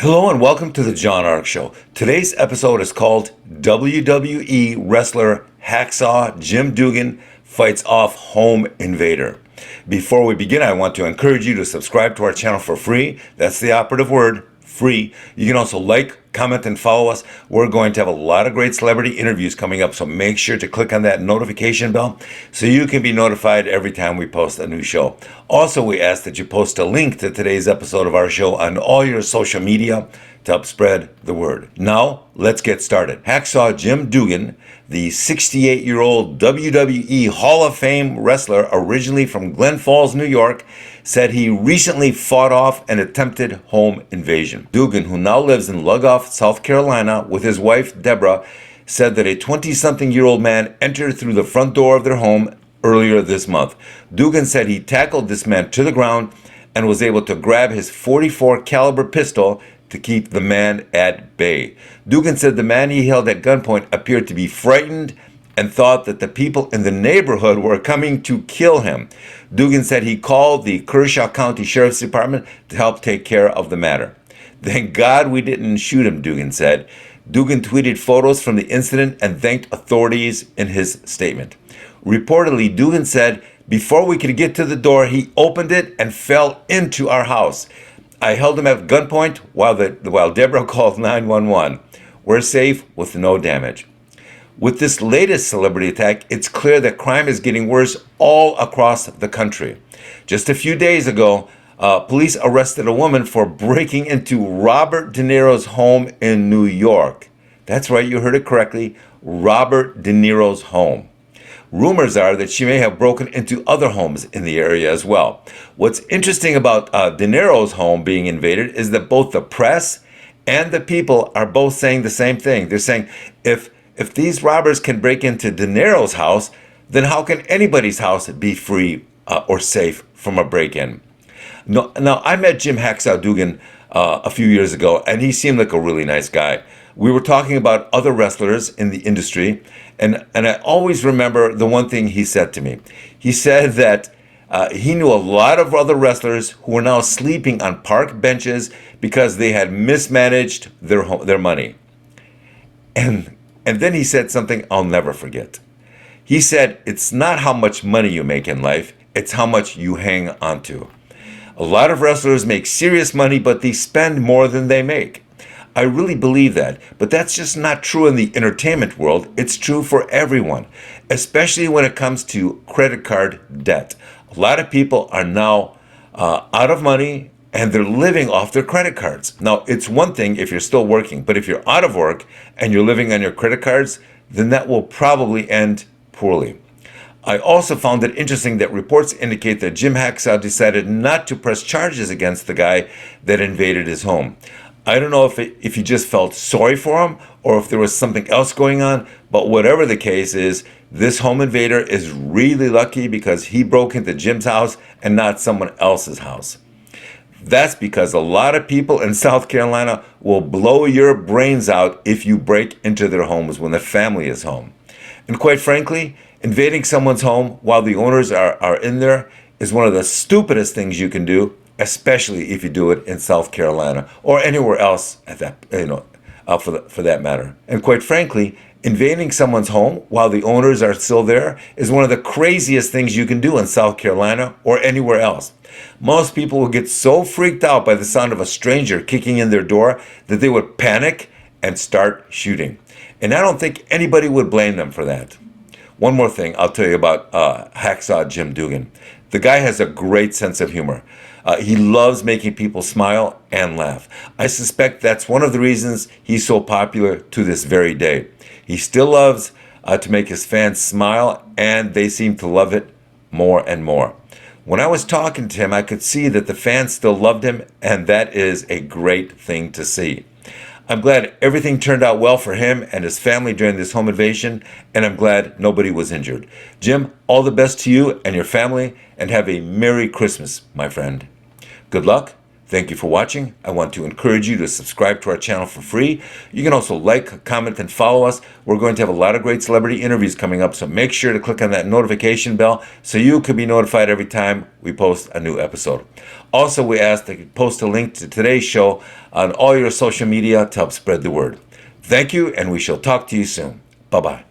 Hello and welcome to the John Ark Show. Today's episode is called WWE Wrestler Hacksaw Jim Duggan Fights Off Home Invader. Before we begin, I want to encourage you to subscribe to our channel for free. That's the operative word, free. You can also like, comment, and follow us. We're going to have a lot of great celebrity interviews coming up, so make sure to click on that notification bell so you can be notified every time we post a new show. Also, we ask that you post a link to today's episode of our show on all your social media to help spread the word. Now, let's get started. Hacksaw Jim Duggan, the 68-year-old WWE Hall of Fame wrestler originally from Glen Falls, New York, said he recently fought off an attempted home invasion. Duggan, who now lives in Lugoff, South Carolina, with his wife, Deborah, said that a 20-something-year-old man entered through the front door of their home earlier this month. Duggan said he tackled this man to the ground and was able to grab his .44 caliber pistol to keep the man at bay. Duggan said the man he held at gunpoint appeared to be frightened and thought that the people in the neighborhood were coming to kill him. Duggan said he called the Kershaw County Sheriff's Department to help take care of the matter. Thank God we didn't shoot him, Duggan said. Duggan tweeted photos from the incident and thanked authorities in his statement. Reportedly, Duggan said, "Before we could get to the door, he opened it and fell into our house. I held him at gunpoint while Deborah called 911. We're safe with no damage." With this latest celebrity attack, it's clear that crime is getting worse all across the country. Just a few days ago, police arrested a woman for breaking into Robert De Niro's home in New York. That's right, you heard it correctly, Robert De Niro's home. Rumors are that she may have broken into other homes in the area as well. What's interesting about De Niro's home being invaded is that both the press and the people are both saying the same thing. They're saying, if these robbers can break into De Niro's house, then how can anybody's house be free or safe from a break-in? No, now, I met Jim Hacksaw Duggan a few years ago, and he seemed like a really nice guy. We were talking about other wrestlers in the industry, and I always remember the one thing he said to me. He said that he knew a lot of other wrestlers who were now sleeping on park benches because they had mismanaged their money. And then he said something I'll never forget. He said, "It's not how much money you make in life, it's how much you hang on to." A lot of wrestlers make serious money, but they spend more than they make. I really believe that, but that's just not true in the entertainment world. It's true for everyone, especially when it comes to credit card debt. A lot of people are now out of money and they're living off their credit cards. Now, it's one thing if you're still working, but if you're out of work and you're living on your credit cards, then that will probably end poorly. I also found it interesting that reports indicate that Jim Hacksaw decided not to press charges against the guy that invaded his home. I don't know if he just felt sorry for him or if there was something else going on, but whatever the case is, this home invader is really lucky because he broke into Jim's house and not someone else's house. That's because a lot of people in South Carolina will blow your brains out if you break into their homes when the family is home. And quite frankly, invading someone's home while the owners are in there is one of the stupidest things you can do, especially if you do it in South Carolina or anywhere else at that, for that matter. And quite frankly, invading someone's home while the owners are still there is one of the craziest things you can do in South Carolina or anywhere else. Most people will get so freaked out by the sound of a stranger kicking in their door that they would panic and start shooting. And I don't think anybody would blame them for that. One more thing I'll tell you about Hacksaw Jim Duggan. The guy has a great sense of humor. He loves making people smile and laugh. I suspect that's one of the reasons he's so popular to this very day. He still loves to make his fans smile, and they seem to love it more and more. When I was talking to him, I could see that the fans still loved him, and that is a great thing to see. I'm glad everything turned out well for him and his family during this home invasion, and I'm glad nobody was injured. Jim, all the best to you and your family, and have a Merry Christmas, my friend. Good luck. Thank you for watching. I want to encourage you to subscribe to our channel for free. You can also like, comment, and follow us. We're going to have a lot of great celebrity interviews coming up, so make sure to click on that notification bell so you can be notified every time we post a new episode. Also, we ask that you post a link to today's show on all your social media to help spread the word. Thank you, and we shall talk to you soon. Bye-bye.